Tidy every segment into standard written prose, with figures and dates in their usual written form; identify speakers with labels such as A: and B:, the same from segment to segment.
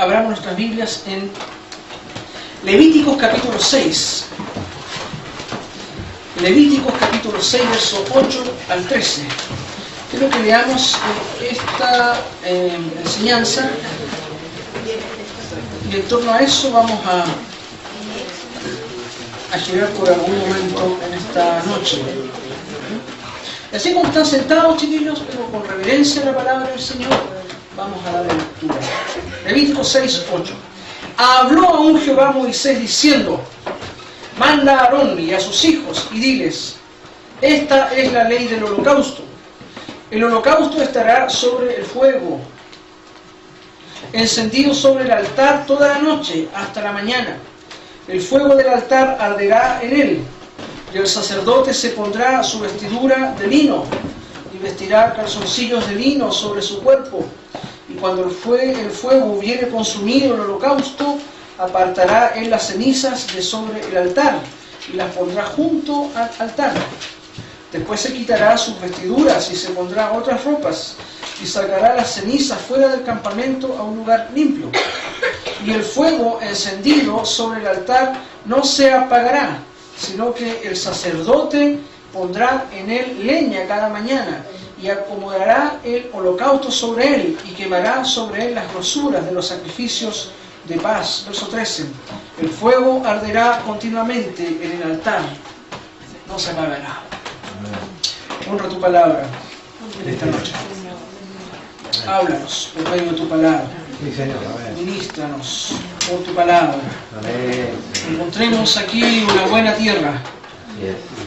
A: abramos nuestras Biblias en Levíticos capítulo 6. Levíticos capítulo 6, verso 8 al 13. Quiero que leamos esta enseñanza y en torno a eso vamos a girar por algún momento en esta noche. Así como están sentados, chiquillos, pero con reverencia a la palabra del Señor, vamos a dar lectura. Levítico 6, 8. Habló aún Jehová a Moisés diciendo: manda a Aarón y a sus hijos y diles: esta es la ley del holocausto. El holocausto estará sobre el fuego, encendido sobre el altar toda la noche hasta la mañana. El fuego del altar arderá en él, y el sacerdote se pondrá su vestidura de lino y vestirá calzoncillos de lino sobre su cuerpo. Y cuando el fuego hubiere consumido el holocausto, apartará él las cenizas de sobre el altar y las pondrá junto al altar. Después se quitará sus vestiduras y se pondrá otras ropas y sacará las cenizas fuera del campamento a un lugar limpio. Y el fuego encendido sobre el altar no se apagará, sino que el sacerdote pondrá en él leña cada mañana y acomodará el holocausto sobre él y quemará sobre él las grosuras de los sacrificios de paz. Verso 13. El fuego arderá continuamente en el altar, no se apagará. Honra tu palabra en esta noche. Háblanos por medio de tu palabra. Ministranos por tu palabra. Encontremos aquí una buena tierra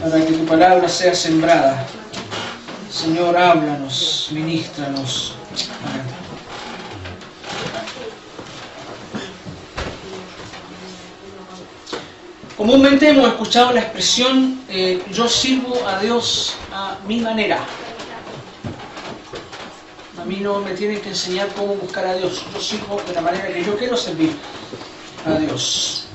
A: para que tu palabra sea sembrada. Señor, háblanos, ministranos. Amén. Comúnmente hemos escuchado la expresión yo sirvo a Dios a mi manera. A mí no me tienen que enseñar cómo buscar a Dios. Yo sirvo de la manera que yo quiero servir a Dios.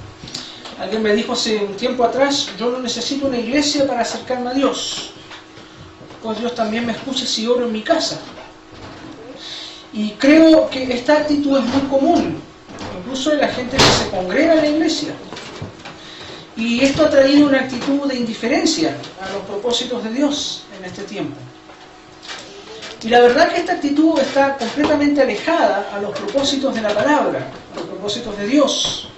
A: Alguien me dijo hace un tiempo atrás: yo no necesito una iglesia para acercarme a Dios, pues Dios también me escucha si oro en mi casa. Y creo que esta actitud es muy común, incluso de la gente que se congrega en la iglesia. Y esto ha traído una actitud de indiferencia a los propósitos de Dios en este tiempo. Y la verdad que esta actitud está completamente alejada a los propósitos de la palabra, a los propósitos de Dios,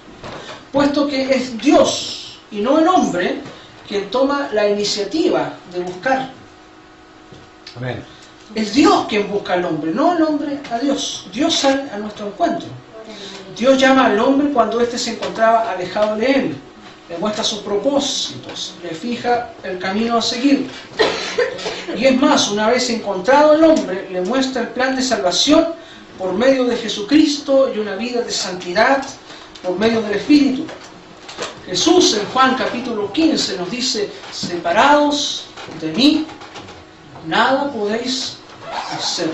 A: puesto que es Dios y no el hombre quien toma la iniciativa de buscar.
B: Amén.
A: Es Dios quien busca al hombre, no el hombre a Dios. Dios sale a nuestro encuentro. Dios llama al hombre cuando éste se encontraba alejado de él. Le muestra sus propósitos, le fija el camino a seguir. Y es más, una vez encontrado el hombre, le muestra el plan de salvación por medio de Jesucristo y una vida de santidad por medio del Espíritu. Jesús en Juan capítulo 15 nos dice: separados de mí, nada podéis hacer.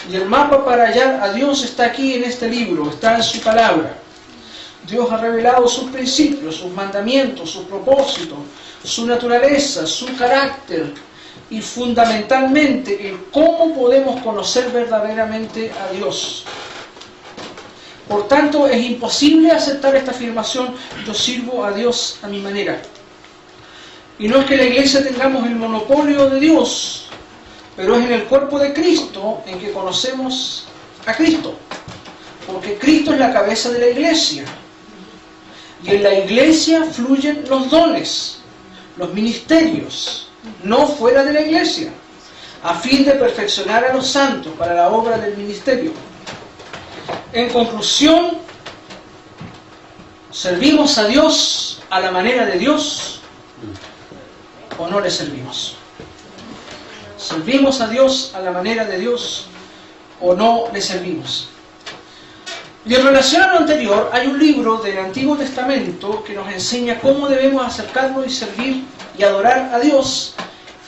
A: Y el mapa para hallar a Dios está aquí en este libro, está en su palabra. Dios ha revelado sus principios, sus mandamientos, sus propósitos, su naturaleza, su carácter y fundamentalmente el cómo podemos conocer verdaderamente a Dios. Por tanto, es imposible aceptar esta afirmación: yo sirvo a Dios a mi manera. Y no es que la iglesia tengamos el monopolio de Dios, pero es en el cuerpo de Cristo en que conocemos a Cristo, porque Cristo es la cabeza de la iglesia. Y en la iglesia fluyen los dones, los ministerios, no fuera de la iglesia, a fin de perfeccionar a los santos para la obra del ministerio. En conclusión, ¿servimos a Dios a la manera de Dios o no le servimos? ¿Servimos a Dios a la manera de Dios o no le servimos? Y en relación a lo anterior, hay un libro del Antiguo Testamento que nos enseña cómo debemos acercarnos y servir y adorar a Dios,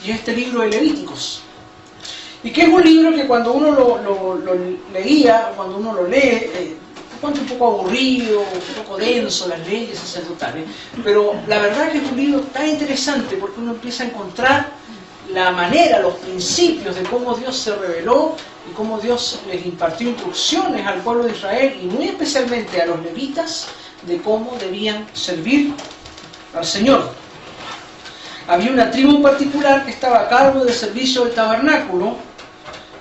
A: y este libro de Levíticos. Y que es un libro que cuando uno lo leía, cuando uno lo lee, encuentra un poco aburrido, un poco denso, las leyes sacerdotales, pero la verdad que es un libro tan interesante porque uno empieza a encontrar la manera, los principios de cómo Dios se reveló y cómo Dios les impartió instrucciones al pueblo de Israel y muy especialmente a los levitas de cómo debían servir al Señor. Había una tribu en particular que estaba a cargo del servicio del tabernáculo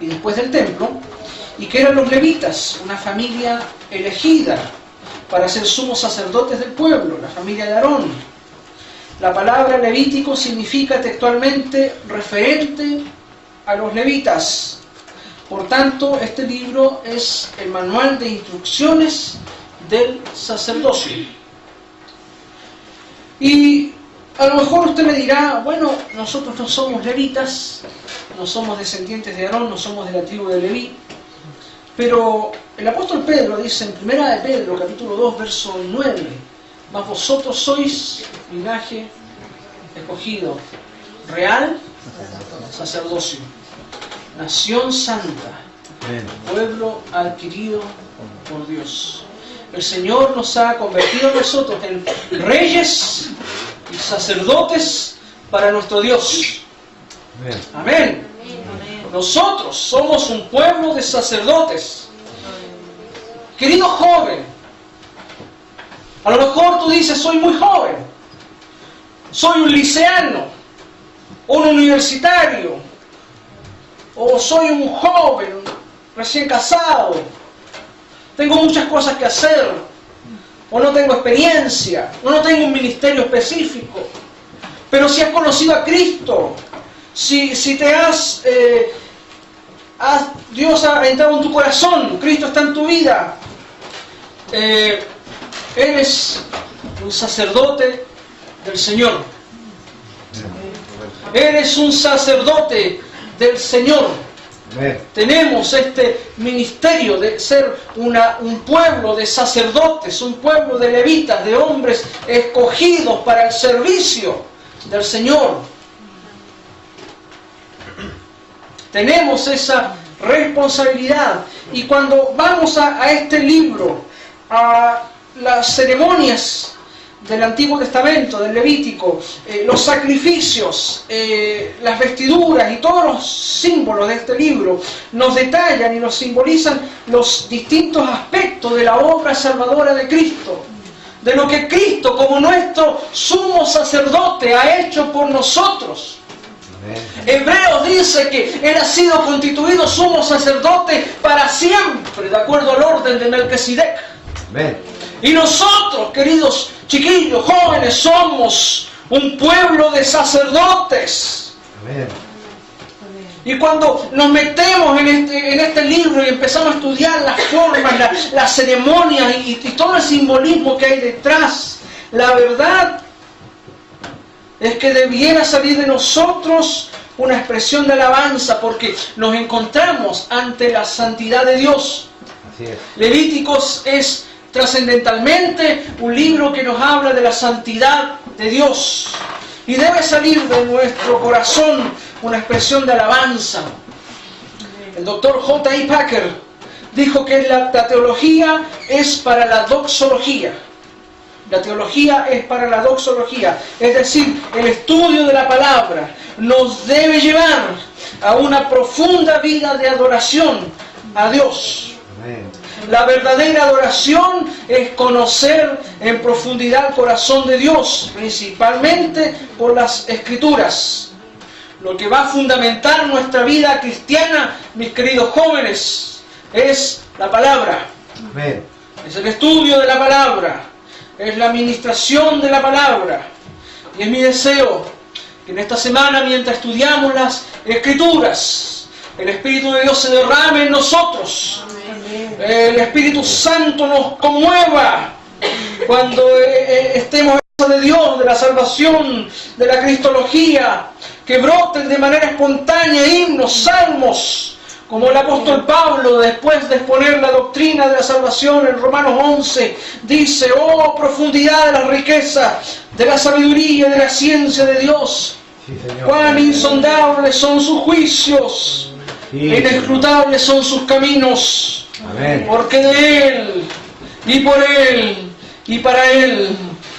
A: y después del templo, y que eran los levitas, una familia elegida para ser sumos sacerdotes del pueblo, la familia de Aarón. La palabra levítico significa textualmente referente a los levitas. Por tanto, este libro es el manual de instrucciones del sacerdocio. Y a lo mejor usted me dirá, bueno, nosotros no somos levitas, no somos descendientes de Aarón, no somos de la tribu de Leví. Pero el apóstol Pedro dice en 1 de Pedro, capítulo 2, verso 9, mas vosotros sois linaje escogido, real sacerdocio, nación santa, pueblo adquirido por Dios. El Señor nos ha convertido a nosotros en reyes y sacerdotes para nuestro Dios. Amén. Nosotros somos un pueblo de sacerdotes. Querido joven, a lo mejor tú dices, soy muy joven, soy un liceano, o un universitario, o soy un joven recién casado, tengo muchas cosas que hacer, o no tengo experiencia, o no tengo un ministerio específico. Pero si has conocido a Cristo, si te Dios ha entrado en tu corazón, Cristo está en tu vida, eres un sacerdote del Señor. Eres un sacerdote del Señor. Tenemos este ministerio de ser un pueblo de sacerdotes, un pueblo de levitas, de hombres escogidos para el servicio del Señor. Tenemos esa responsabilidad. Y cuando vamos a este libro, a las ceremonias del Antiguo Testamento, del Levítico, los sacrificios, las vestiduras y todos los símbolos de este libro nos detallan y nos simbolizan los distintos aspectos de la obra salvadora de Cristo, de lo que Cristo como nuestro sumo sacerdote ha hecho por nosotros. Hebreos dice que Él ha sido constituido sumo sacerdote para siempre, de acuerdo al orden de Melquisedec. Y nosotros, queridos chiquillos, jóvenes, somos un pueblo de sacerdotes. Y cuando nos metemos en este libro y empezamos a estudiar las formas, las ceremonias y todo el simbolismo que hay detrás, la verdad es que debiera salir de nosotros una expresión de alabanza, porque nos encontramos ante la santidad de Dios.
B: Así es.
A: Levíticos es trascendentalmente un libro que nos habla de la santidad de Dios. Y debe salir de nuestro corazón una expresión de alabanza. El doctor J.I. Packer dijo que la teología es para la doxología. La teología es para la doxología, es decir, el estudio de la palabra nos debe llevar a una profunda vida de adoración a Dios.
B: Amén.
A: La verdadera adoración es conocer en profundidad el corazón de Dios, principalmente por las Escrituras. Lo que va a fundamentar nuestra vida cristiana, mis queridos jóvenes, es la palabra.
B: Amén.
A: Es el estudio de la palabra. Es la administración de la palabra. Y es mi deseo que en esta semana, mientras estudiamos las Escrituras, el Espíritu de Dios se derrame en nosotros. El Espíritu Santo nos conmueva cuando estemos en de Dios, de la salvación, de la cristología, que broten de manera espontánea himnos, salmos, como el apóstol Pablo, después de exponer la doctrina de la salvación en Romanos 11, dice: oh profundidad de la riqueza, de la sabiduría y de la ciencia de Dios.
B: Sí, Señor.
A: Cuán insondables son sus juicios, inescrutables son sus caminos.
B: Amén.
A: Porque de Él, y por Él, y para Él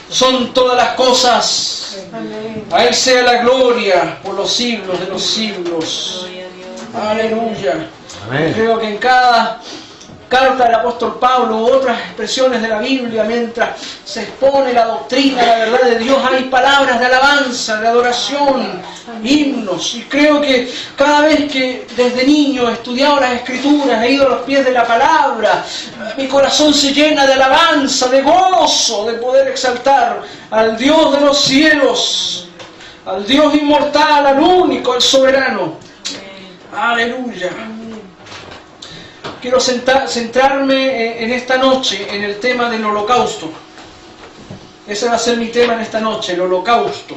A: son todas las cosas.
C: Amén.
A: A Él sea la gloria por los siglos de los siglos. Aleluya.
B: Amén.
A: Creo que en cada carta del apóstol Pablo u otras expresiones de la Biblia, mientras se expone la doctrina, la verdad de Dios, hay palabras de alabanza, de adoración, himnos. Y creo que cada vez que desde niño he estudiado las Escrituras, he ido a los pies de la palabra, mi corazón se llena de alabanza, de gozo, de poder exaltar al Dios de los cielos, al Dios inmortal, al único, al soberano. Aleluya. Quiero centrarme en esta noche en el tema del holocausto. Ese va a ser mi tema en esta noche, el holocausto.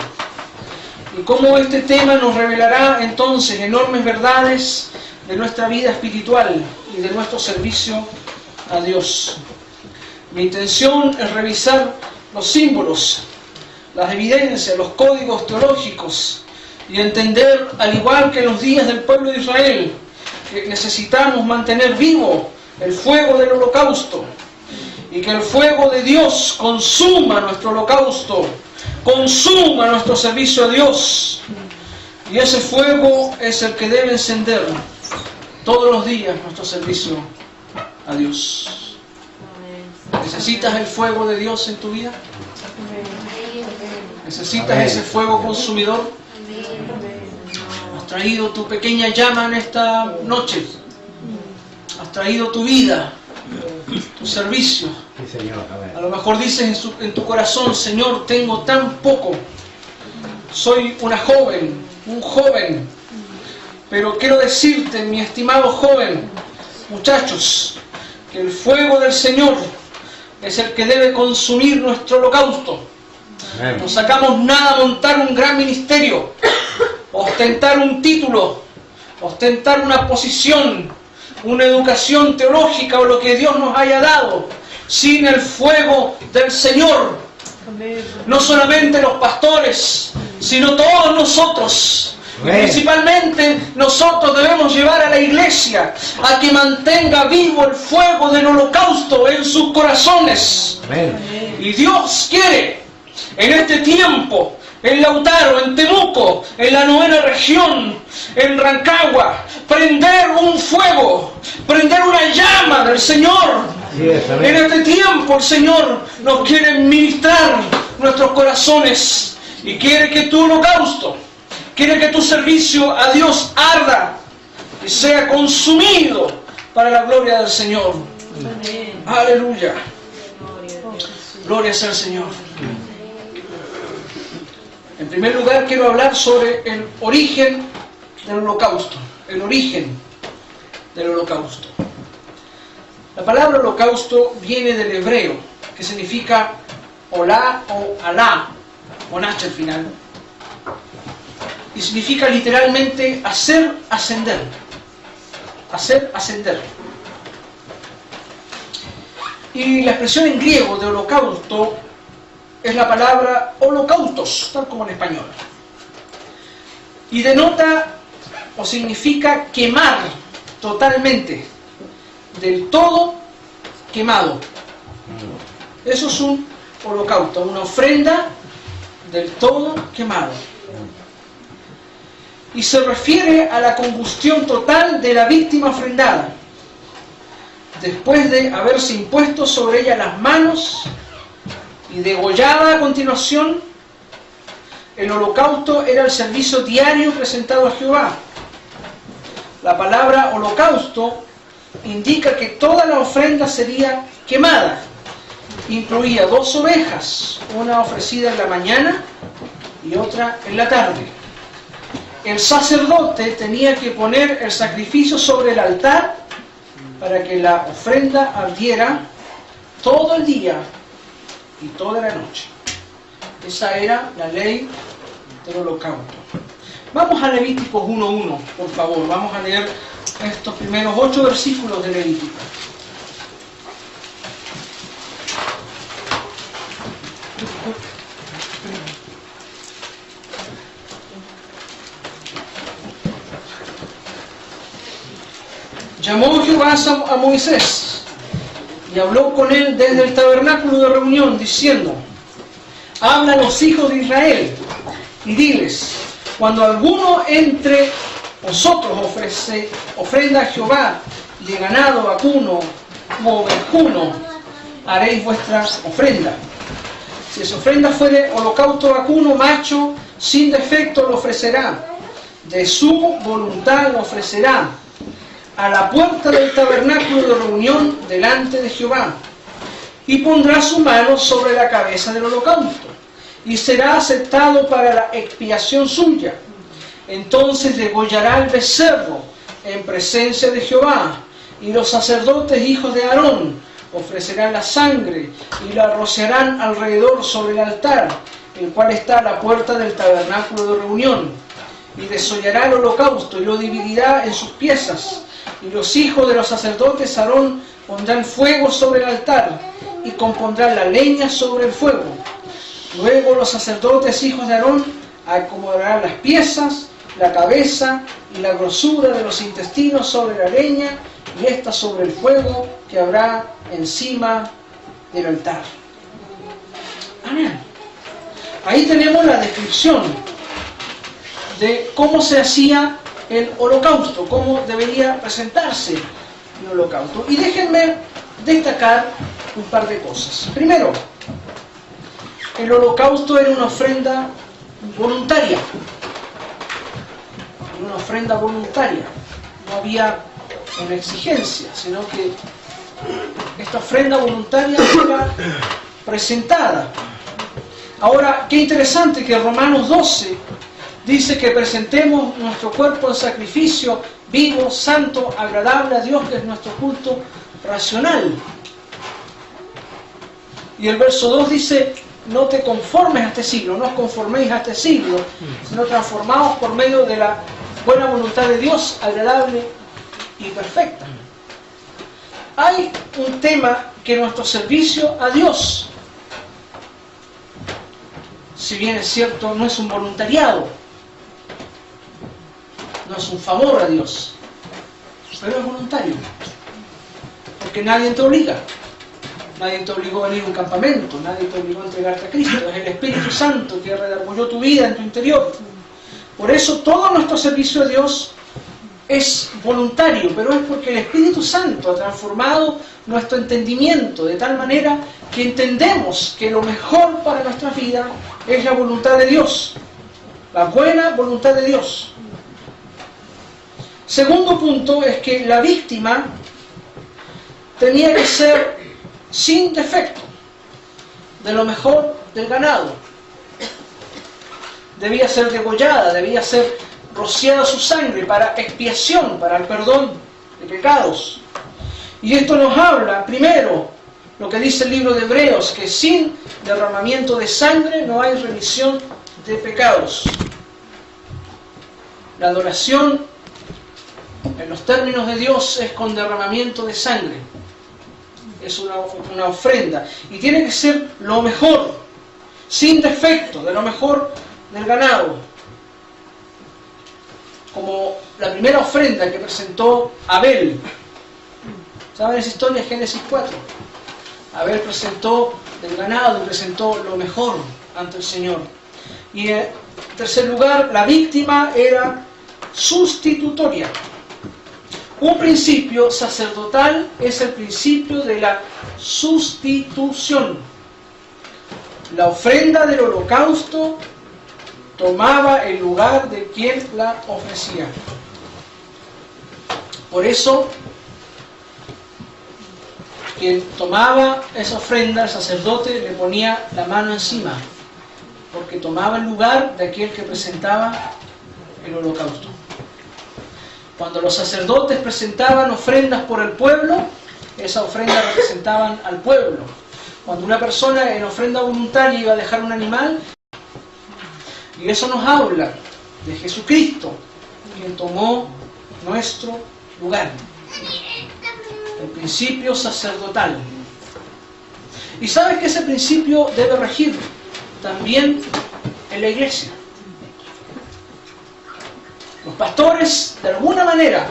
A: Y cómo este tema nos revelará entonces enormes verdades de nuestra vida espiritual y de nuestro servicio a Dios. Mi intención es revisar los símbolos, las evidencias, los códigos teológicos y entender, al igual que en los días del pueblo de Israel, que necesitamos mantener vivo el fuego del holocausto y que el fuego de Dios consuma nuestro holocausto, consuma nuestro servicio a Dios, y ese fuego es el que debe encender todos los días nuestro servicio a Dios. ¿Necesitas el fuego de Dios en tu vida? ¿Necesitas ese fuego consumidor? ¿Has traído tu pequeña llama en esta noche? ¿Has traído tu vida, tu servicio?
B: Sí, Señor. Amén.
A: A lo mejor dices en tu corazón: Señor, tengo tan poco, soy una joven, un joven, pero quiero decirte, mi estimado joven, muchachos, que el fuego del Señor es el que debe consumir nuestro holocausto.
B: Amén.
A: No sacamos nada montar un gran ministerio, ostentar un título, ostentar una posición, una educación teológica o lo que Dios nos haya dado, sin el fuego del Señor. No solamente los pastores, sino todos nosotros. Y principalmente nosotros debemos llevar a la iglesia a que mantenga vivo el fuego del holocausto en sus corazones.
B: Amén.
A: Y Dios quiere en este tiempo, en Lautaro, en Temuco, en la 9ª región, en Rancagua, prender un fuego, prender una llama del Señor.
B: Yes, amén.
A: En este tiempo el Señor nos quiere ministrar nuestros corazones y quiere que tu holocausto, quiere que tu servicio a Dios arda y sea consumido para la gloria del Señor.
C: Amén.
A: Aleluya. Gloria sea al Señor. En primer lugar, quiero hablar sobre el origen del holocausto. El origen del holocausto. La palabra holocausto viene del hebreo, que significa olá o alá, con H al final. Y significa literalmente hacer ascender. Hacer ascender. Y la expresión en griego de holocausto es la palabra holocaustos, tal como en español. Y denota o significa quemar totalmente, del todo quemado. Eso es un holocausto, una ofrenda del todo quemado. Y se refiere a la combustión total de la víctima ofrendada, después de haberse impuesto sobre ella las manos y degollada a continuación. El holocausto era el servicio diario presentado a Jehová. La palabra holocausto indica que toda la ofrenda sería quemada. Incluía 2 ovejas, una ofrecida en la mañana y otra en la tarde. El sacerdote tenía que poner el sacrificio sobre el altar para que la ofrenda ardiera todo el día y toda la noche. Esa era la ley del holocausto. Vamos a Levíticos 1:1, por favor. Vamos a leer estos primeros 8 versículos de Levítico. Llamó Jehová a Moisés y habló con él desde el tabernáculo de reunión, diciendo: habla a los hijos de Israel y diles: cuando alguno entre Vosotros ofrenda a Jehová de ganado vacuno u ovejuno, haréis vuestra ofrenda. Si su ofrenda fuere holocausto vacuno macho, sin defecto lo ofrecerá. De su voluntad lo ofrecerá a la puerta del tabernáculo de reunión delante de Jehová. Y pondrá su mano sobre la cabeza del holocausto, y será aceptado para la expiación suya. Entonces degollará el becerro en presencia de Jehová, y los sacerdotes hijos de Aarón ofrecerán la sangre y la rociarán alrededor sobre el altar, el cual está a la puerta del tabernáculo de reunión, y desollará el holocausto y lo dividirá en sus piezas. Y los hijos de los sacerdotes Aarón pondrán fuego sobre el altar y compondrán la leña sobre el fuego. Luego los sacerdotes hijos de Aarón acomodarán las piezas, la cabeza y la grosura de los intestinos sobre la leña, y ésta sobre el fuego que habrá encima del altar. Amén. Ahí tenemos la descripción de cómo se hacía el holocausto, cómo debería presentarse el holocausto. Y déjenme destacar un par de cosas. Primero, el holocausto era una ofrenda voluntaria. Una ofrenda voluntaria. No había una exigencia, sino que esta ofrenda voluntaria era presentada. Ahora, qué interesante que Romanos 12 dice que presentemos nuestro cuerpo en sacrificio vivo, santo, agradable a Dios, que es nuestro culto racional. Y el verso 2 dice: no te conformes a este siglo, no os conforméis a este siglo, sino transformaos por medio de la buena voluntad de Dios, agradable y perfecta. Hay un tema que nuestro servicio a Dios, si bien es cierto, no es un voluntariado, no es un favor a Dios, pero es voluntario, porque nadie te obliga. Nadie te obligó a venir a un campamento, nadie te obligó a entregarte a Cristo. Es el Espíritu Santo que redarguyó tu vida en tu interior. Por eso todo nuestro servicio a Dios es voluntario, pero es porque el Espíritu Santo ha transformado nuestro entendimiento de tal manera que entendemos que lo mejor para nuestra vida es la voluntad de Dios, la buena voluntad de Dios. Segundo punto es que la víctima tenía que ser sin defecto, de lo mejor del ganado. Debía ser degollada, debía ser rociada su sangre para expiación, para el perdón de pecados. Y esto nos habla, primero, lo que dice el libro de Hebreos, que sin derramamiento de sangre no hay remisión de pecados. La adoración en los términos de Dios es con derramamiento de sangre. Es una ofrenda. Y tiene que ser lo mejor, sin defecto, de lo mejor del ganado. Como la primera ofrenda que presentó Abel. ¿Saben esa historia? Génesis 4. Abel presentó del ganado y presentó lo mejor ante el Señor. Y en tercer lugar, la víctima era sustitutoria. Un principio sacerdotal es el principio de la sustitución. La ofrenda del holocausto tomaba el lugar de quien la ofrecía. Por eso, quien tomaba esa ofrenda, el sacerdote le ponía la mano encima, porque tomaba el lugar de aquel que presentaba el holocausto. Cuando los sacerdotes presentaban ofrendas por el pueblo, esa ofrenda representaban al pueblo. Cuando una persona en ofrenda voluntaria iba a dejar un animal, y eso nos habla de Jesucristo, quien tomó nuestro lugar. El principio sacerdotal. Y sabes que ese principio debe regir también en la iglesia. Los pastores, de alguna manera,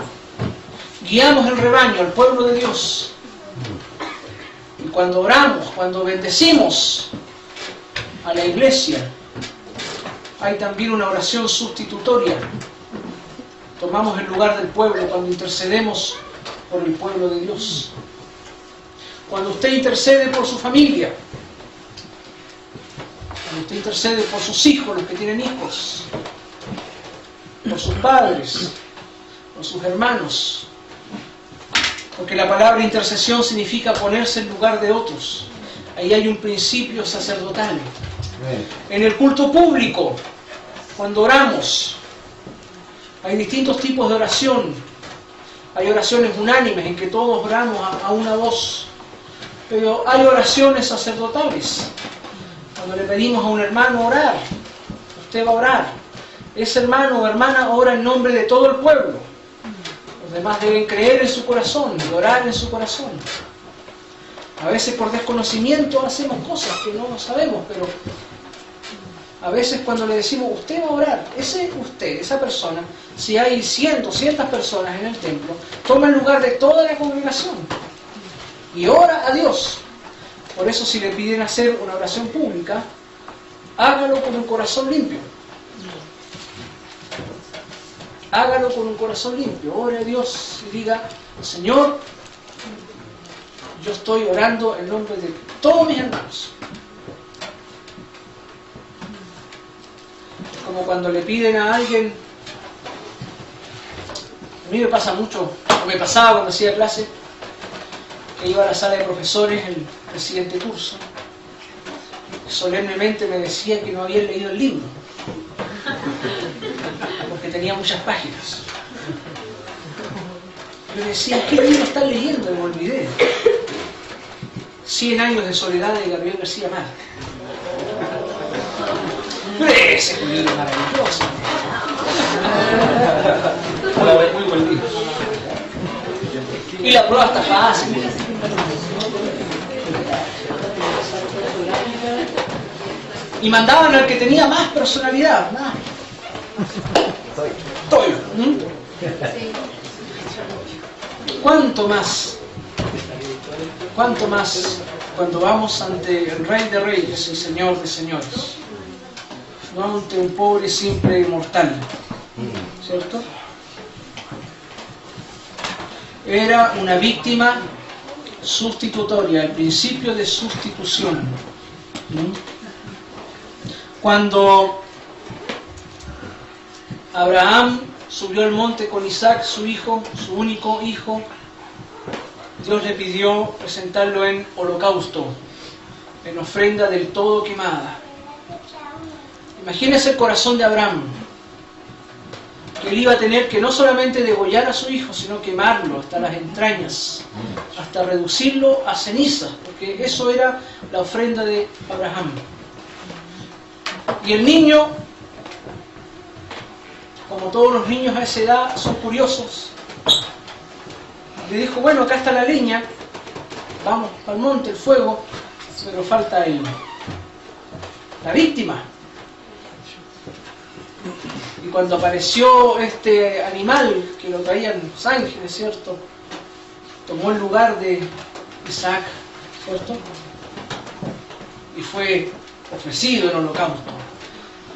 A: guiamos el rebaño, al pueblo de Dios. Y cuando oramos, cuando bendecimos a la iglesia, hay también una oración sustitutoria. tomamos el lugar del pueblo cuando intercedemos por el pueblo de Dios. Cuando usted intercede por su familia, cuando usted intercede por sus hijos, los que tienen hijos, por sus padres, por sus hermanos, porque la palabra intercesión significa ponerse en lugar de otros. Ahí hay un principio sacerdotal. En el culto público, cuando oramos, hay distintos tipos de oración. Hay oraciones unánimes en que todos oramos a una voz, pero hay oraciones sacerdotales. Cuando le pedimos a un hermano orar, usted va a orar. Ese hermano o hermana ora en nombre de todo el pueblo. Los demás deben creer en su corazón y orar en su corazón. A veces por desconocimiento hacemos cosas que no sabemos, pero a veces cuando le decimos, usted va a orar, esa persona, si hay 100, 200 personas en el templo, toma el lugar de toda la congregación y ora a Dios. Por eso si le piden hacer una oración pública, hágalo con un corazón limpio. Hágalo con un corazón limpio. Ore a Dios y diga, Señor, yo estoy orando en nombre de todos mis hermanos. Es como cuando le piden a alguien, a mí me pasa mucho, o me pasaba cuando hacía clase, que iba a la sala de profesores, el presidente curso, solemnemente me decía que no había leído el libro, porque tenía muchas páginas. Yo le decía, ¿qué libro están leyendo? Me olvidé. 100 años de soledad de Gabriel García Márquez. Pero ese es un libro maravilloso. Muy buen libro. Y la prueba está fácil. Y mandaban al que tenía más personalidad. Más. Toyo. ¿Cuánto más cuando vamos ante el Rey de Reyes y Señor de Señores? No ante un pobre, simple mortal, ¿cierto? Era una víctima sustitutoria, el principio de sustitución. Cuando Abraham subió al monte con Isaac, su hijo, su único hijo, Dios le pidió presentarlo en holocausto, en ofrenda del todo quemada. Imagínese el corazón de Abraham, que él iba a tener que no solamente degollar a su hijo, sino quemarlo hasta las entrañas, hasta reducirlo a cenizas, porque eso era la ofrenda de Abraham. Y el niño, como todos los niños a esa edad, son curiosos, le dijo, bueno, acá está la leña, vamos al monte, el fuego, pero falta la víctima. Y cuando apareció este animal, que lo traían los ángeles, ¿cierto? Tomó el lugar de Isaac, ¿cierto? Y fue ofrecido en holocausto.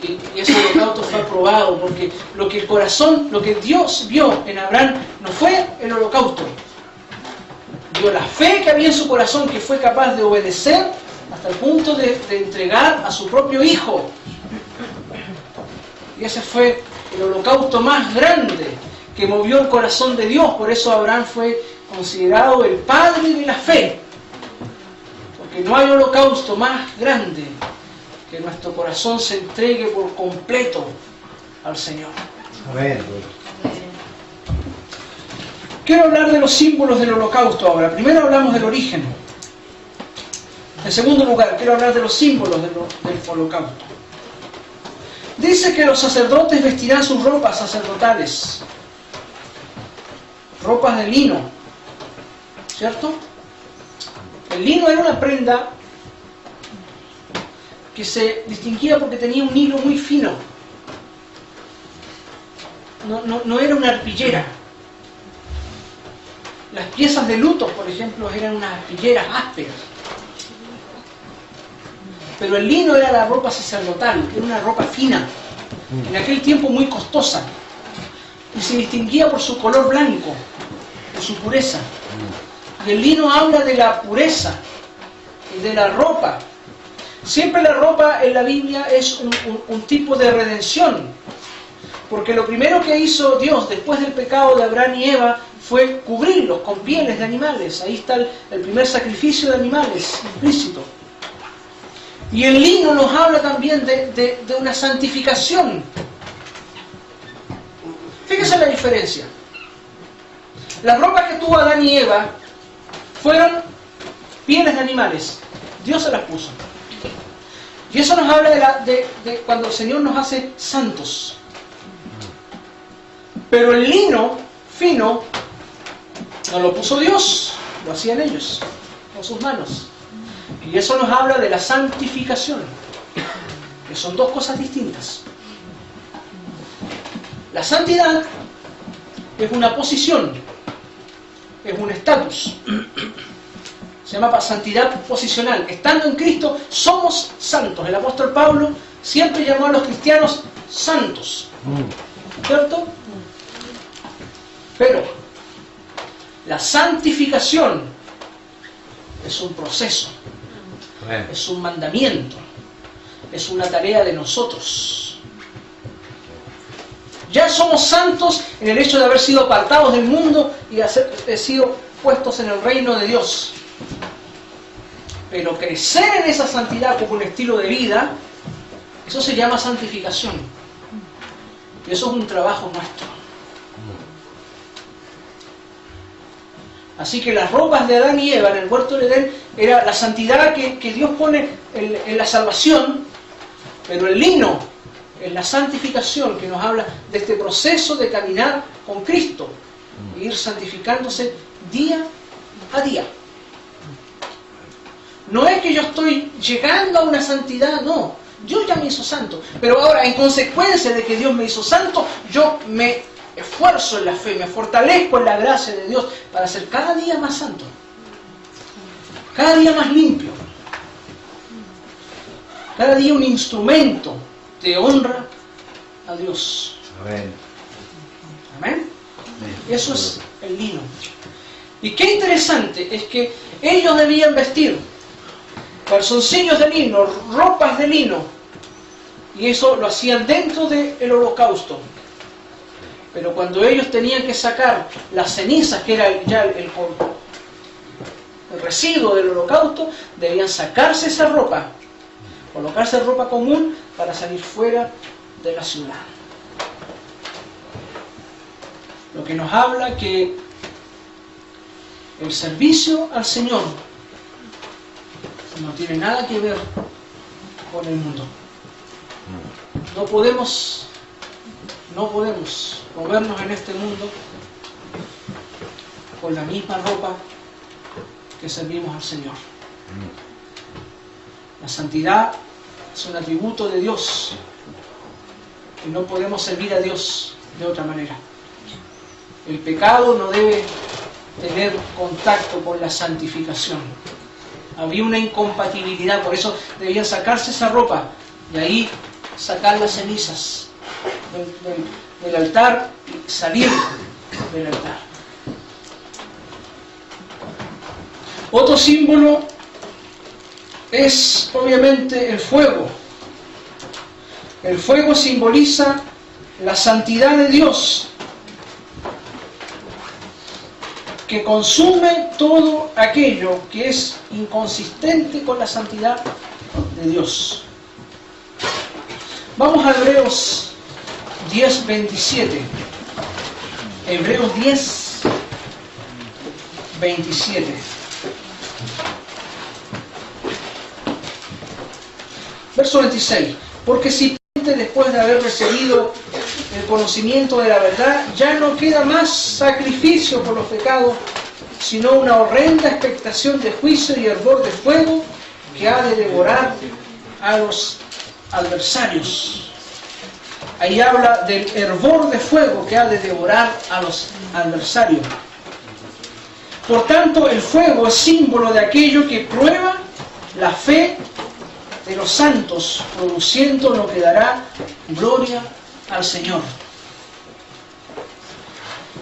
A: Y ese holocausto fue aprobado, porque lo que Dios vio en Abraham no fue el holocausto. Vio la fe que había en su corazón, que fue capaz de obedecer hasta el punto de entregar a su propio hijo. Y ese fue el holocausto más grande que movió el corazón de Dios. Por eso Abraham fue considerado el padre de la fe. Porque no hay holocausto más grande que nuestro corazón se entregue por completo al Señor.
B: Amén.
A: Quiero hablar de los símbolos del holocausto ahora. Primero hablamos del origen. En segundo lugar, quiero hablar de los símbolos del holocausto. Dice que los sacerdotes vestirán sus ropas sacerdotales. Ropas de lino. ¿Cierto? El lino era una prenda que se distinguía porque tenía un hilo muy fino. No era una arpillera. Las piezas de luto, por ejemplo, eran unas arpilleras ásperas. Pero el lino era la ropa sacerdotal, era una ropa fina, en aquel tiempo muy costosa. y se distinguía por su color blanco, por su pureza. Y el lino habla de la pureza, de la ropa. Siempre la ropa en la Biblia es un tipo de redención, porque lo primero que hizo Dios después del pecado de Abraham y Eva fue cubrirlos con pieles de animales. Ahí está el primer sacrificio de animales implícito. Y el lino nos habla también de una santificación. Fíjense la diferencia. Las ropas que tuvo Adán y Eva fueron pieles de animales. Dios se las puso. Y eso nos habla de cuando el Señor nos hace santos. Pero el lino fino no lo puso Dios, lo hacían ellos, con sus manos. Y eso nos habla de la santificación, que son dos cosas distintas. La santidad es una posición, es un estatus. Se llama santidad posicional. Estando en Cristo somos santos. El apóstol Pablo siempre llamó a los cristianos santos. ¿Cierto? Pero la santificación es un proceso, es un mandamiento, es una tarea de nosotros. Ya somos santos en el hecho de haber sido apartados del mundo y haber sido puestos en el reino de Dios. Pero crecer en esa santidad como un estilo de vida, eso se llama santificación. Y eso es un trabajo nuestro. Así que las ropas de Adán y Eva en el huerto de Edén era la santidad que Dios pone en la salvación, pero el lino es la santificación que nos habla de este proceso de caminar con Cristo e ir santificándose día a día. No es que yo estoy llegando a una santidad, no. Dios ya me hizo santo. Pero ahora, en consecuencia de que Dios me hizo santo, yo me esfuerzo en la fe, me fortalezco en la gracia de Dios para ser cada día más santo. Cada día más limpio. Cada día un instrumento de honra a Dios.
B: Amén.
A: Amén. Eso es el lino. Y qué interesante es que ellos debían vestir calzoncillos de lino, ropas de lino, y eso lo hacían dentro del holocausto. Pero cuando ellos tenían que sacar las cenizas, que era ya el residuo del holocausto, debían sacarse esa ropa, colocarse ropa común para salir fuera de la ciudad. Lo que nos habla que el servicio al Señor no tiene nada que ver con el mundo. No podemos movernos en este mundo con la misma ropa que servimos al Señor. La santidad es un atributo de Dios y no podemos servir a Dios de otra manera. El pecado no debe tener contacto con la santificación. Había una incompatibilidad, por eso debían sacarse esa ropa y ahí sacar las cenizas del altar y salir del altar. Otro símbolo es obviamente el fuego. El fuego simboliza la santidad de Dios, que consume todo aquello que es inconsistente con la santidad de Dios. Vamos a Hebreos 10:27. Hebreos 10:27. Verso 26. Porque si después de haber recibido el conocimiento de la verdad, ya no queda más sacrificio por los pecados, sino una horrenda expectación de juicio y hervor de fuego que ha de devorar a los adversarios. Ahí habla del hervor de fuego que ha de devorar a los adversarios. Por tanto, el fuego es símbolo de aquello que prueba la fe de los santos, produciendo lo que dará gloria al Señor.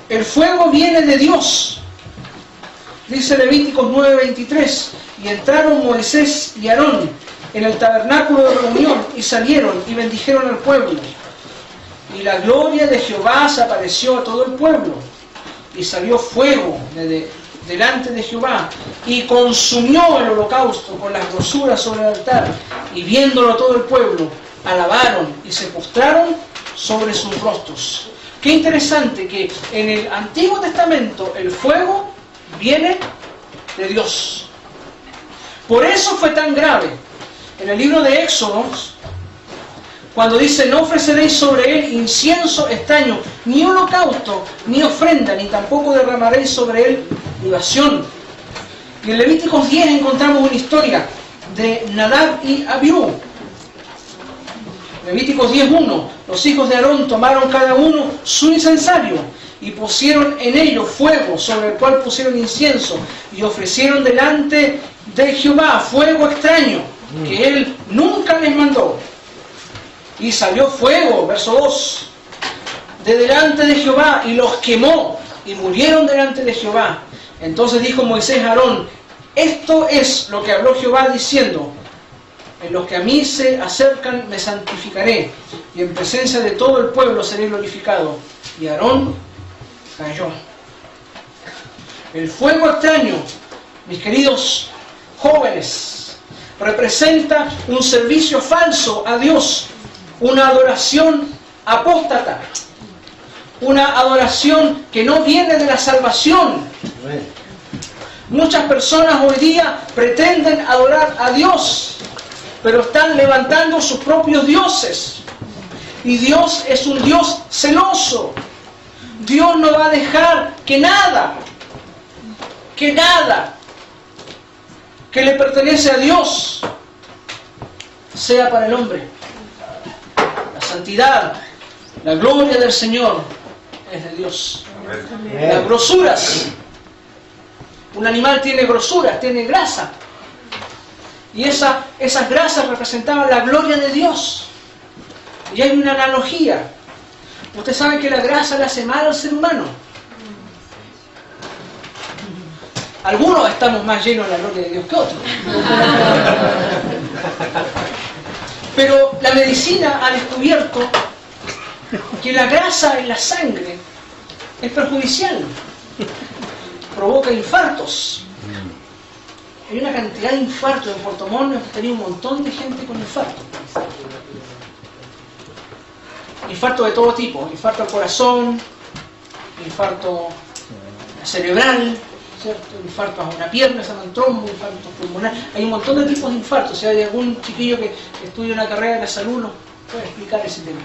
A: El fuego viene de Dios. Dice Levíticos 9:23, y entraron Moisés y Aarón en el tabernáculo de reunión y salieron y bendijeron al pueblo. Y la gloria de Jehová se apareció a todo el pueblo. Y salió fuego delante de Jehová y consumió el holocausto con las grosuras sobre el altar. Y viéndolo todo el pueblo, alabaron y se postraron sobre sus rostros. Qué interesante que en el Antiguo Testamento el fuego viene de Dios. Por eso fue tan grave en el libro de Éxodo, cuando dice: no ofreceréis sobre él incienso extraño, ni holocausto, ni ofrenda, ni tampoco derramaréis sobre él libación. Y en Levíticos 10 encontramos una historia de Nadab y Abiú. Levíticos 10:1, los hijos de Aarón tomaron cada uno su incensario y pusieron en ello fuego, sobre el cual pusieron incienso, y ofrecieron delante de Jehová fuego extraño, que él nunca les mandó. Y salió fuego, verso 2, de delante de Jehová, y los quemó, y murieron delante de Jehová. Entonces dijo Moisés a Aarón: esto es lo que habló Jehová diciendo: en los que a mí se acercan me santificaré, y en presencia de todo el pueblo seré glorificado. Y Aarón cayó. El fuego extraño, mis queridos jóvenes, representa un servicio falso a Dios, una adoración apóstata, una adoración que no viene de la salvación. Muchas personas hoy día pretenden adorar a Dios, pero están levantando sus propios dioses. Y Dios es un Dios celoso. Dios no va a dejar que nada que le pertenece a Dios sea para el hombre. La santidad, la gloria del Señor es de Dios. Las grosuras. Un animal tiene grosuras, tiene grasa. Y esas grasas representaban la gloria de Dios. Y hay una analogía. Usted sabe que la grasa le hace mal al ser humano. Algunos estamos más llenos de la gloria de Dios que otros. Pero la medicina ha descubierto que la grasa en la sangre es perjudicial. Provoca infartos. Hay una cantidad de infartos. En Puerto Montt hemos tenido un montón de gente con infarto. Infarto de todo tipo. Infarto al corazón, infarto cerebral, ¿cierto? Infarto a una pierna, se llaman trombo, infarto pulmonar. Hay un montón de tipos de infartos. Si hay algún chiquillo que estudia una carrera de la salud, nos puede explicar ese tema.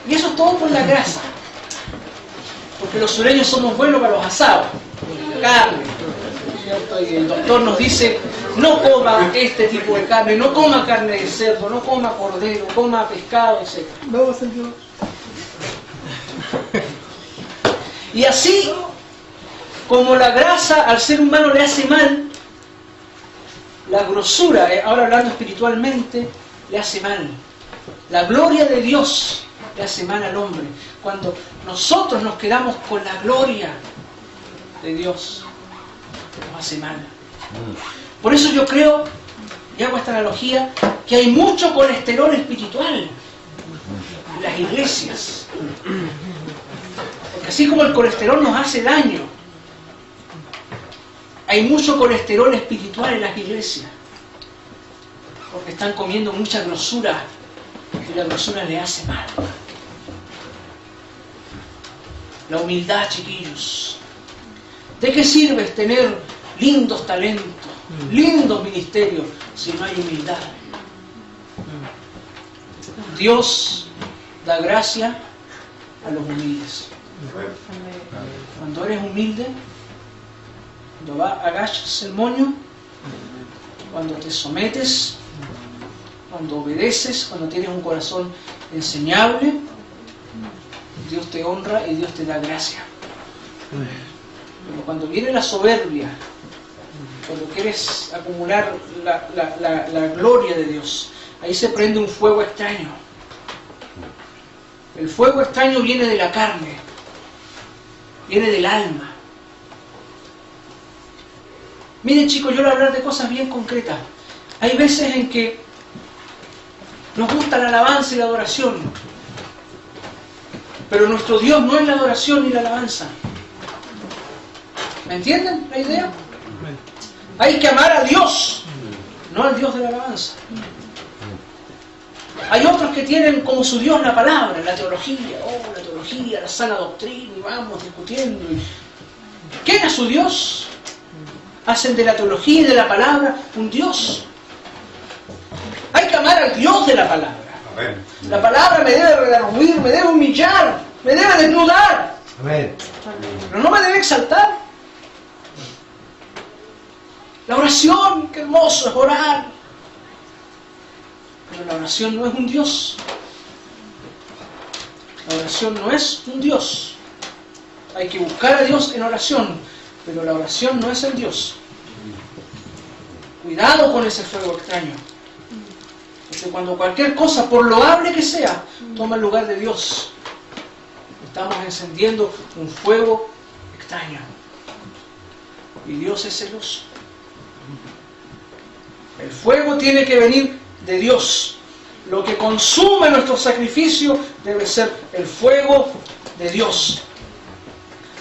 A: Y eso es todo por la grasa. Porque los sureños somos buenos para los asados, la carne, ¿cierto? Y el doctor nos dice: no coma este tipo de carne, no coma carne de cerdo, no coma cordero, coma pescado, etc. Y así como la grasa al ser humano le hace mal, la grosura, ahora hablando espiritualmente, le hace mal. La gloria de Dios le hace mal al hombre. Cuando nosotros nos quedamos con la gloria de Dios, nos hace mal. Por eso yo creo, y hago esta analogía, que hay mucho colesterol espiritual en las iglesias. Porque así como el colesterol nos hace daño, hay mucho colesterol espiritual en las iglesias. Porque están comiendo mucha grosura, y la grosura le hace mal. La humildad, chiquillos. ¿De qué sirve tener lindos talentos, lindos ministerios, si no hay humildad? Dios da gracia a los humildes. Cuando eres humilde, cuando agachas el moño, cuando te sometes, cuando obedeces, cuando tienes un corazón enseñable, Dios te honra y Dios te da gracia. Pero cuando viene la soberbia, cuando quieres acumular la gloria de Dios, ahí se prende un fuego extraño. El fuego extraño viene de la carne, viene del alma. Miren chicos, yo voy a hablar de cosas bien concretas. Hay veces en que nos gusta la alabanza y la adoración, pero nuestro Dios no es la adoración ni la alabanza. ¿Me entienden la idea? Hay que amar a Dios, no al Dios de la alabanza. Hay otros que tienen como su Dios la palabra, la teología, la teología, la sana doctrina, y vamos discutiendo. ¿Quién es su Dios? Hacen de la teología y de la palabra un Dios. Hay que amar al Dios de la palabra. La palabra me debe redarguir, me debe humillar, me debe desnudar. Pero no me debe exaltar. La oración, qué hermoso es orar. Pero la oración no es un Dios. La oración no es un Dios. Hay que buscar a Dios en oración, pero la oración no es el Dios. Cuidado con ese fuego extraño. Porque cuando cualquier cosa, por loable que sea, toma el lugar de Dios, estamos encendiendo un fuego extraño. Y Dios es celoso. El fuego tiene que venir de Dios. Lo que consume nuestro sacrificio debe ser el fuego de Dios.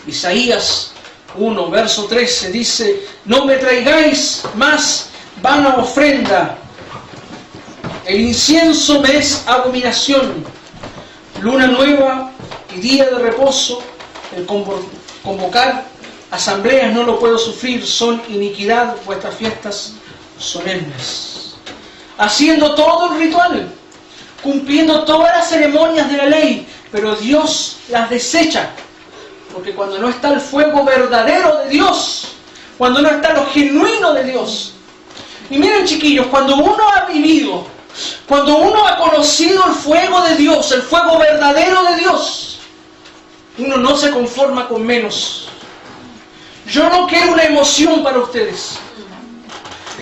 A: Isaías 1, verso 13 dice: no me traigáis más vana ofrenda, el incienso me es abominación, luna nueva y día de reposo, el convocar asambleas no lo puedo sufrir, son iniquidad vuestras fiestas solemnes. Haciendo todo el ritual, cumpliendo todas las ceremonias de la ley, pero Dios las desecha, porque cuando no está el fuego verdadero de Dios, cuando no está lo genuino de Dios. Y miren chiquillos, cuando uno ha vivido, cuando uno ha conocido el fuego de Dios, el fuego verdadero de Dios, uno no se conforma con menos. Yo no quiero una emoción para ustedes.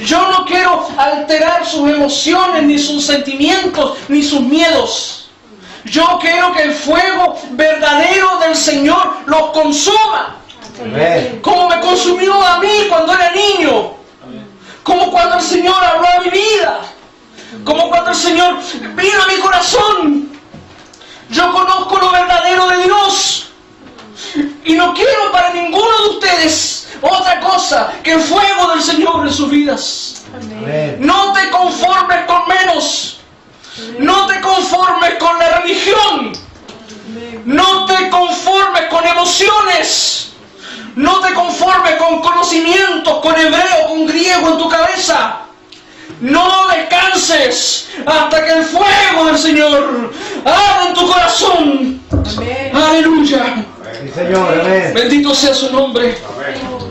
A: Yo no quiero alterar sus emociones, ni sus sentimientos, ni sus miedos. Yo quiero que el fuego verdadero del Señor los consuma. Amén. Como me consumió a mí cuando era niño. Como cuando el Señor habló a mi vida. Como cuando el Señor vino a mi corazón. Yo conozco lo verdadero de Dios. Y no quiero para ninguno de ustedes otra cosa que el fuego del Señor en sus vidas. Amén. No te conformes con menos. No te conformes con la religión. No te conformes con emociones. No te conformes con conocimientos, con hebreo, con griego en tu cabeza. No descanses hasta que el fuego del Señor arda en tu corazón. Amén. Aleluya.
B: Sí, Señor, amén.
A: Bendito sea su nombre.
B: Amén.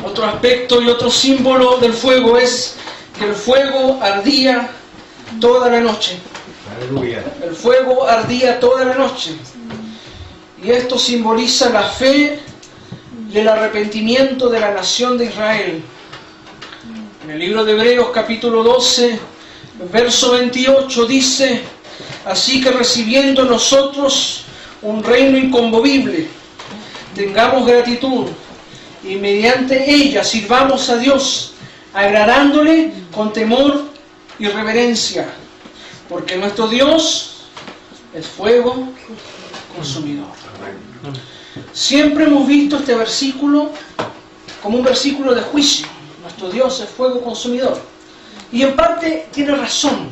A: Otro aspecto y otro símbolo del fuego es que el fuego ardía toda la noche.
B: Aleluya.
A: El fuego ardía toda la noche. Y esto simboliza la fe y el arrepentimiento de la nación de Israel. En el libro de Hebreos capítulo 12, verso 28 dice: así que recibiendo nosotros un reino inconmovible, tengamos gratitud y mediante ella sirvamos a Dios, agradándole con temor y reverencia, porque nuestro Dios es fuego consumidor. Siempre hemos visto este versículo como un versículo de juicio. Nuestro Dios es fuego consumidor. Y en parte tiene razón,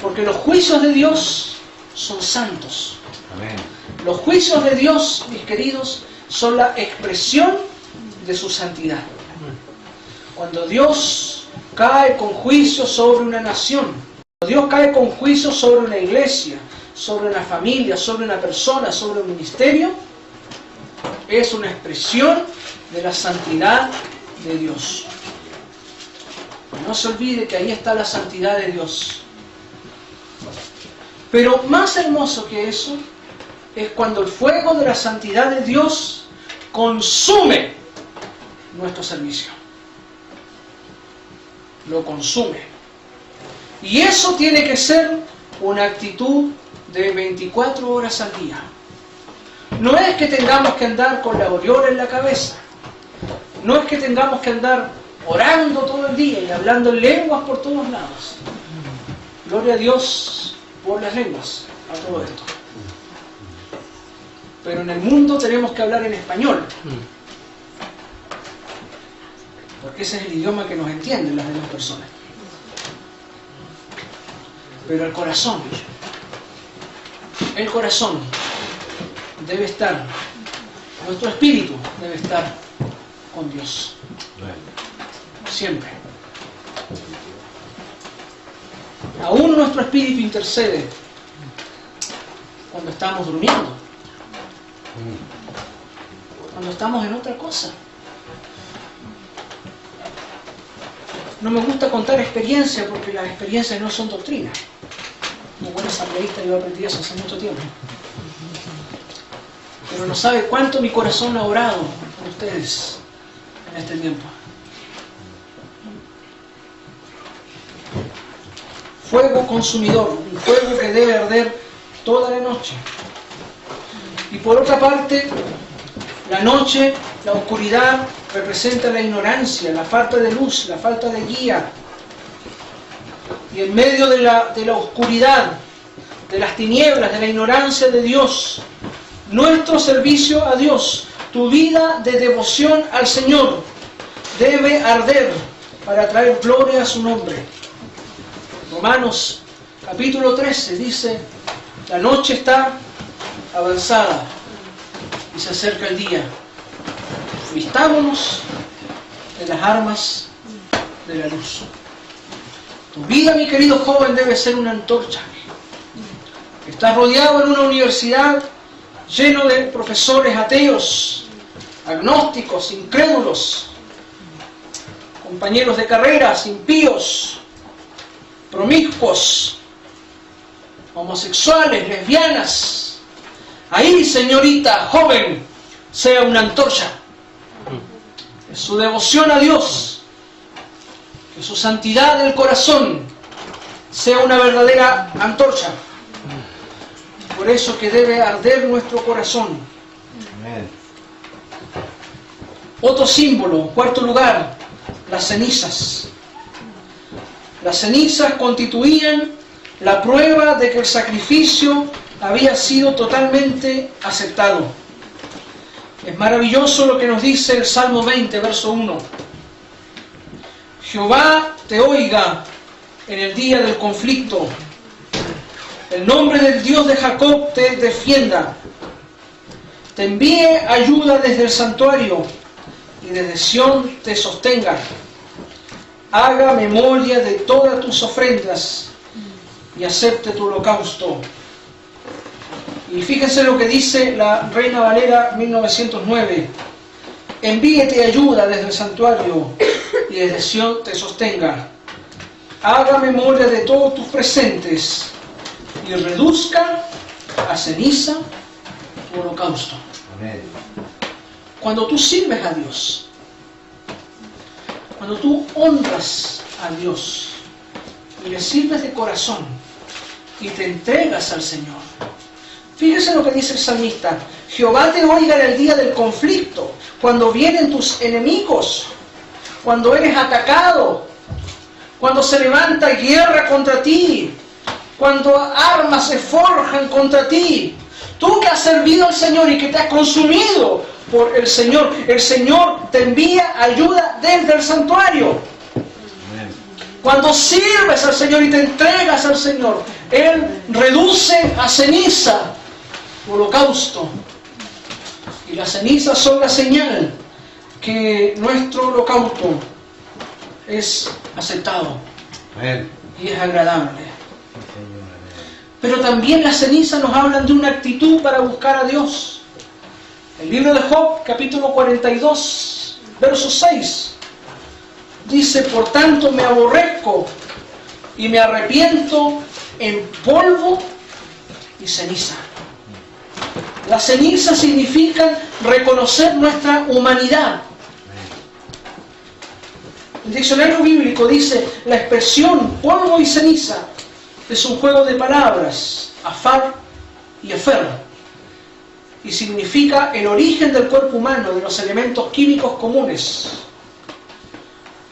A: porque los juicios de Dios son santos.
B: Amén.
A: Los juicios de Dios, mis queridos, son la expresión de su santidad. Cuando Dios cae con juicio sobre una nación, cuando Dios cae con juicio sobre una iglesia, sobre una familia, sobre una persona, sobre un ministerio, es una expresión de la santidad de Dios. No se olvide que ahí está la santidad de Dios. Pero más hermoso que eso es cuando el fuego de la santidad de Dios consume nuestro servicio. Lo consume. Y eso tiene que ser una actitud de 24 horas al día. No es que tengamos que andar con la aureola en la cabeza. No es que tengamos que andar orando todo el día y hablando en lenguas por todos lados. Gloria a Dios por las lenguas, a todo esto. Pero en el mundo tenemos que hablar en español. Porque ese es el idioma que nos entienden las demás personas. Pero el corazón debe estar, nuestro espíritu debe estar con Dios. Siempre. Aún nuestro espíritu intercede cuando estamos durmiendo, cuando estamos en otra cosa. No me gusta contar experiencias porque las experiencias no son doctrina. Como buen asambleísta yo aprendí eso hace mucho tiempo. Pero no sabe cuánto mi corazón ha orado por ustedes en este tiempo. Fuego consumidor, un fuego que debe arder toda la noche. Y por otra parte, la noche, la oscuridad, representa la ignorancia, la falta de luz, la falta de guía. Y en medio de la oscuridad, de las tinieblas, de la ignorancia de Dios, nuestro servicio a Dios, tu vida de devoción al Señor, debe arder para traer gloria a su nombre. Romanos capítulo 13 dice, la noche está avanzada y se acerca el día. Vistámonos de las armas de la luz. Tu vida, mi querido joven, debe ser una antorcha. Estás rodeado en una universidad lleno de profesores ateos, agnósticos, incrédulos, compañeros de carreras, impíos, promiscuos, homosexuales, lesbianas. Ahí, señorita, joven, sea una antorcha. Que su devoción a Dios, que su santidad del corazón sea una verdadera antorcha. Por eso que debe arder nuestro corazón.
B: Amén.
A: Otro símbolo, cuarto lugar, las cenizas. Las cenizas constituían la prueba de que el sacrificio había sido totalmente aceptado. Es maravilloso lo que nos dice el Salmo 20, verso 1. Jehová te oiga en el día del conflicto. El nombre del Dios de Jacob te defienda. Te envíe ayuda desde el santuario y desde Sión te sostenga. Haga memoria de todas tus ofrendas y acepte tu holocausto. Y fíjense lo que dice la Reina Valera 1909. Envíete ayuda desde el santuario y desde Sión te sostenga. Haga memoria de todos tus presentes y reduzca a ceniza tu holocausto.
B: Amén.
A: Cuando tú sirves a Dios, cuando tú honras a Dios y le sirves de corazón y te entregas al Señor, fíjese lo que dice el salmista. Jehová te oiga en el día del conflicto, cuando vienen tus enemigos, cuando eres atacado, cuando se levanta guerra contra ti, cuando armas se forjan contra ti. Tú que has servido al Señor y que te has consumido por el Señor te envía ayuda desde el santuario.
B: Amén.
A: Cuando sirves al Señor y te entregas al Señor, Él reduce a ceniza tu holocausto. Y las cenizas son la señal que nuestro holocausto es aceptado
B: Amén.
A: y es agradable. Pero también las cenizas nos hablan de una actitud para buscar a Dios. El libro de Job, capítulo 42, verso 6, dice, por tanto me aborrezco y me arrepiento en polvo y ceniza. Las cenizas significan reconocer nuestra humanidad. El diccionario bíblico dice, la expresión polvo y ceniza es un juego de palabras, afar y efer. y significa el origen del cuerpo humano, de los elementos químicos comunes.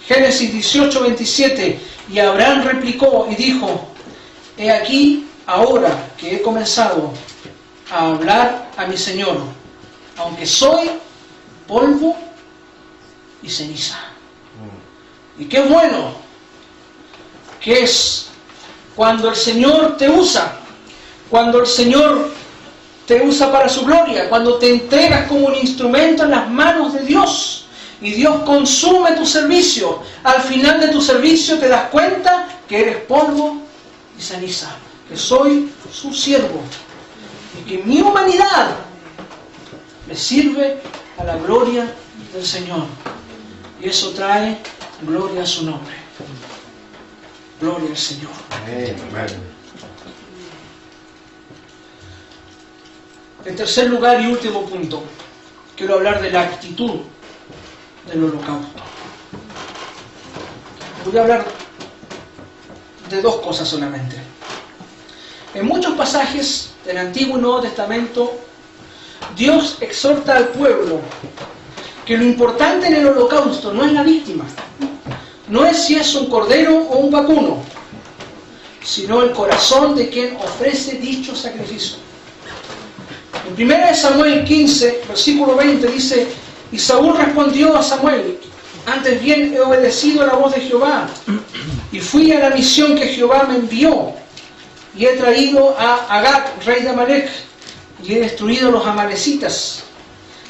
A: Génesis 18:27, y Abraham replicó y dijo: he aquí ahora que he comenzado a hablar a mi Señor, aunque soy polvo y ceniza. Y qué bueno que es cuando el Señor te usa, cuando el Señor te usa para su gloria, cuando te entregas como un instrumento en las manos de Dios y Dios consume tu servicio. Al final de tu servicio te das cuenta que eres polvo y ceniza, que soy su siervo y que mi humanidad le sirve a la gloria del Señor. Y eso trae gloria a su nombre. Gloria al Señor. En tercer lugar y último punto, quiero hablar de la actitud del holocausto. Voy a hablar de dos cosas solamente. En muchos pasajes del Antiguo y Nuevo Testamento, Dios exhorta al pueblo que lo importante en el holocausto no es la víctima, no es si es un cordero o un vacuno, sino el corazón de quien ofrece dicho sacrificio. En 1 Samuel 15, versículo 20 dice: y Saúl respondió a Samuel: antes bien he obedecido a la voz de Jehová, y fui a la misión que Jehová me envió, y he traído a Agag, rey de Amalec, y he destruido a los amalecitas.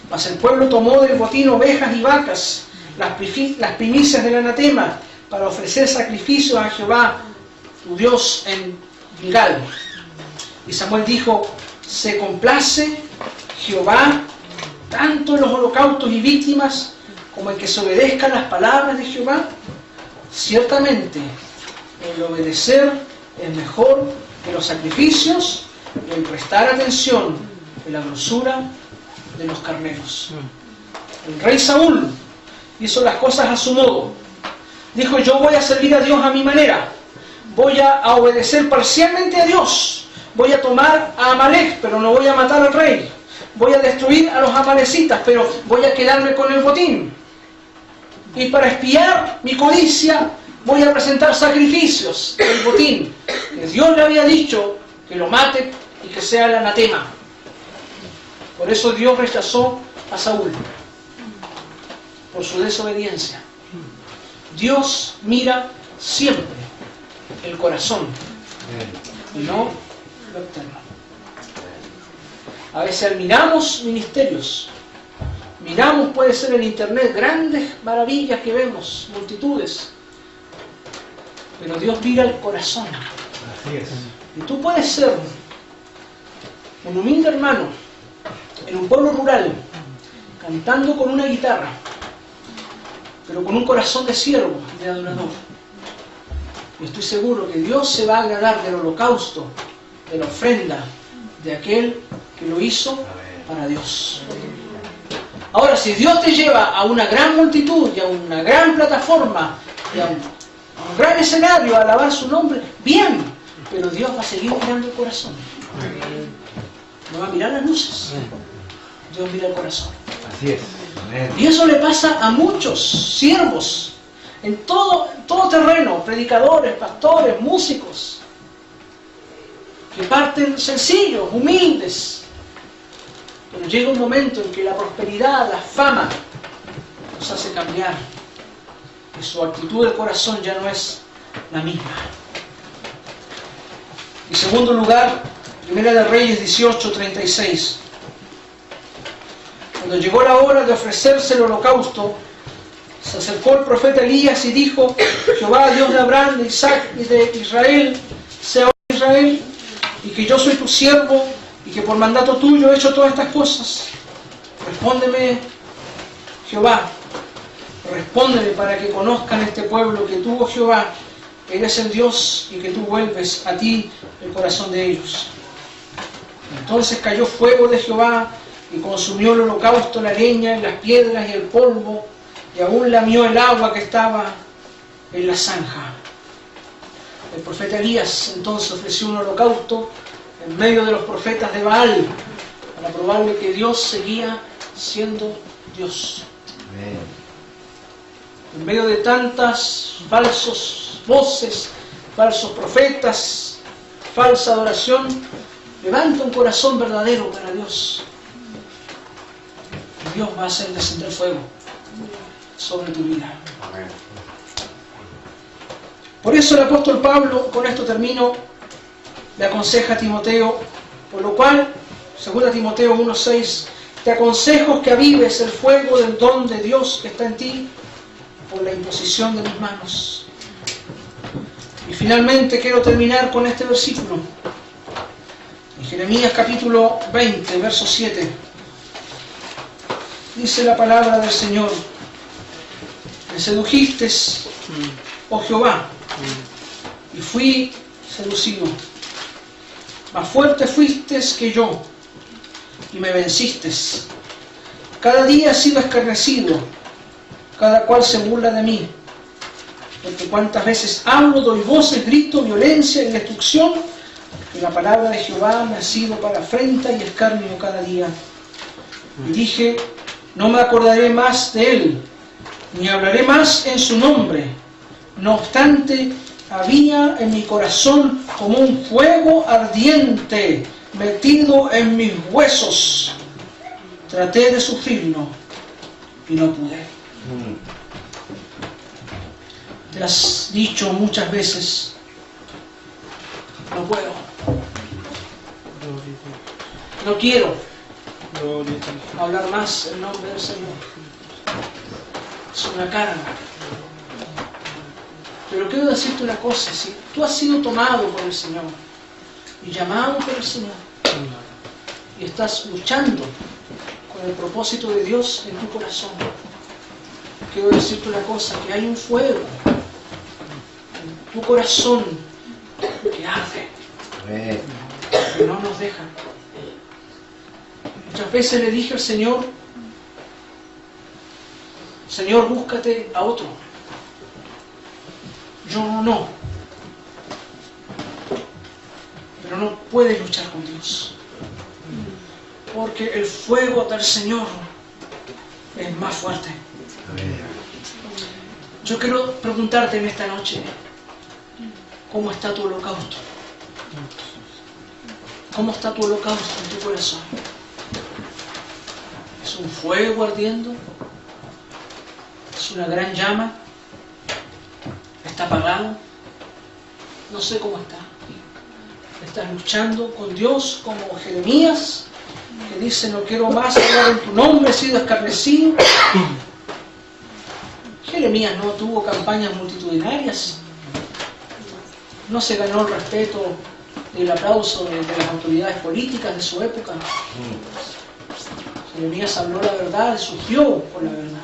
A: Mas el pueblo tomó del botín ovejas y vacas, las primicias del anatema, para ofrecer sacrificios a Jehová, tu Dios, en Gilgal. Y Samuel dijo: se complace Jehová tanto en los holocaustos y víctimas como en que se obedezcan las palabras de Jehová. Ciertamente el obedecer es mejor que los sacrificios, y el prestar atención en la grosura de los carneros. El rey Saúl hizo las cosas a su modo. Dijo: yo voy a servir a Dios a mi manera, voy a obedecer parcialmente a Dios, voy a tomar a Amalec, pero no voy a matar al rey, voy a destruir a los amalecitas, pero voy a quedarme con el botín, y para espiar mi codicia voy a presentar sacrificios del botín, que Dios le había dicho que lo mate y que sea el anatema. Por eso Dios rechazó a Saúl, por su desobediencia. Dios mira siempre el corazón y no lo externo. A veces admiramos ministerios, miramos, puede ser en internet, grandes maravillas que vemos, multitudes, pero Dios mira el corazón.
B: Así es.
A: Y tú puedes ser un humilde hermano en un pueblo rural, cantando con una guitarra, pero con un corazón de siervo y de adorador. Y estoy seguro que Dios se va a agradar del holocausto, de la ofrenda, de aquel que lo hizo para Dios. Ahora, si Dios te lleva a una gran multitud y a una gran plataforma y a un gran escenario a alabar su nombre, bien, pero Dios va a seguir mirando el corazón. No va a mirar las luces, Dios mira el corazón.
B: Así es. Amén.
A: Y eso le pasa a muchos siervos en todo terreno, predicadores, pastores, músicos, que parten sencillos, humildes, pero llega un momento en que la prosperidad, la fama los hace cambiar y su actitud del corazón ya no es la misma. En segundo lugar, Primera de Reyes 18:36. Cuando llegó la hora de ofrecerse el holocausto, se acercó el profeta Elías y dijo: Jehová, Dios de Abraham, de Isaac y de Israel, sea hoy Israel, y que yo soy tu siervo, y que por mandato tuyo he hecho todas estas cosas. Respóndeme, Jehová, respóndeme para que conozcan este pueblo que tú, oh Jehová, eres el Dios y que tú vuelves a ti el corazón de ellos. Entonces cayó fuego de Jehová y consumió el holocausto, la leña y las piedras y el polvo, y aún lamió el agua que estaba en la zanja. El profeta Elías entonces ofreció un holocausto en medio de los profetas de Baal, para probarle que Dios seguía siendo Dios.
B: Amén.
A: En medio de tantas falsas voces, falsos profetas, falsa adoración, levanta un corazón verdadero para Dios. Y Dios va a hacer descender fuego sobre tu vida.
B: Amén.
A: Por eso el apóstol Pablo, con esto termino, le aconseja a Timoteo, por lo cual, 2 Timoteo 1:6, te aconsejo que avives el fuego del don de Dios que está en ti por la imposición de mis manos. Y finalmente quiero terminar con este versículo. En Jeremías capítulo 20, verso 7, dice la palabra del Señor: me sedujiste, oh Jehová, y fui seducido. Más fuerte fuiste que yo, y me venciste. Cada día he sido escarnecido, cada cual se burla de mí. Porque cuantas veces hablo, doy voces, grito, violencia y destrucción, que la palabra de Jehová me ha sido para afrenta y escarnio cada día. Y dije, no me acordaré más de él, ni hablaré más en su nombre. No obstante, había en mi corazón como un fuego ardiente metido en mis huesos. Traté de sufrirlo y no pude. Te has dicho muchas veces, no puedo, no quiero hablar más el nombre del Señor. Es una carga. Pero quiero decirte una cosa: si tú has sido tomado por el Señor y llamado por el Señor y estás luchando con el propósito de Dios en tu corazón, quiero decirte una cosa: que hay un fuego en tu corazón que arde, que no nos deja. Muchas veces le dije al Señor: Señor, búscate a otro. Yo no. Pero no puedes luchar con Dios, porque el fuego del Señor es más fuerte. Yo quiero preguntarte en esta noche: ¿cómo está tu holocausto? ¿Cómo está tu holocausto en tu corazón? ¿Es un fuego ardiendo? ¿Es una gran llama? ¿Está apagado? No sé cómo está. ¿Estás luchando con Dios como Jeremías, que dice, no quiero más hablar en tu nombre, he sido escarnecido? Jeremías no tuvo campañas multitudinarias, no se ganó el respeto y el aplauso de las autoridades políticas de su época. Jeremías habló la verdad y sufrió por la verdad.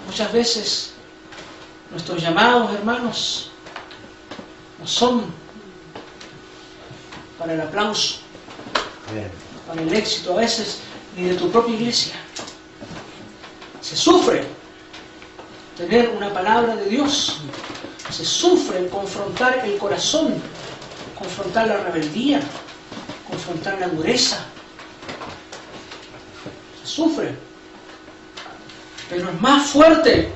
A: Muchas veces nuestros llamados, hermanos, no son para el aplauso, para el éxito a veces, ni de tu propia iglesia. Se sufre tener una palabra de Dios, se sufre confrontar el corazón, confrontar la rebeldía, confrontar la dureza. Se sufre, pero es más fuerte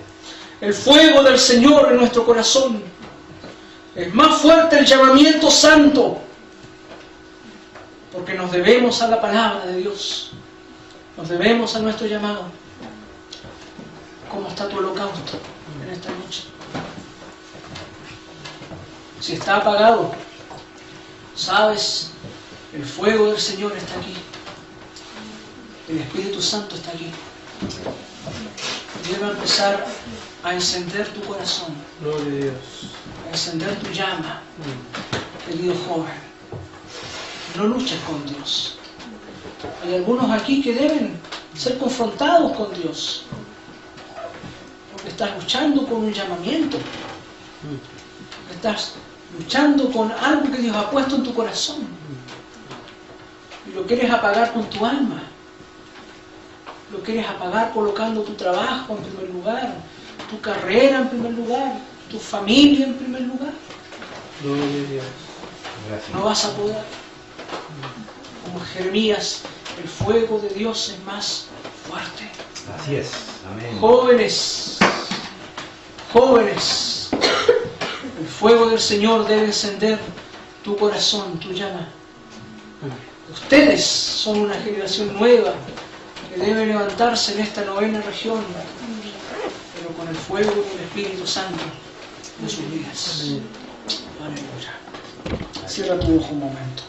A: el fuego del Señor en nuestro corazón. Es más fuerte el llamamiento santo, porque nos debemos a la palabra de Dios, nos debemos a nuestro llamado. ¿Cómo está tu holocausto en esta noche? Si está apagado, sabes, el fuego del Señor está aquí, el Espíritu Santo está aquí. Debe empezar a encender tu corazón,
C: Gloria a Dios.
A: a encender tu llama, querido joven. No luches con Dios. Hay algunos aquí que deben ser confrontados con Dios, porque estás luchando con un llamamiento, estás luchando con algo que Dios ha puesto en tu corazón y lo quieres apagar con tu alma. Lo quieres apagar colocando tu trabajo en primer lugar, tu carrera en primer lugar, tu familia en primer lugar.
C: Gloria a Dios.
A: No vas a poder. como Jeremías, el fuego de Dios es más fuerte.
B: Así es. Amén.
A: Jóvenes, jóvenes, el fuego del Señor debe encender tu corazón, tu llama. Ustedes son una generación nueva que debe levantarse en esta novena región, pero con el fuego del Espíritu Santo en sus vidas. Aleluya. Cierra tu ojo un momento.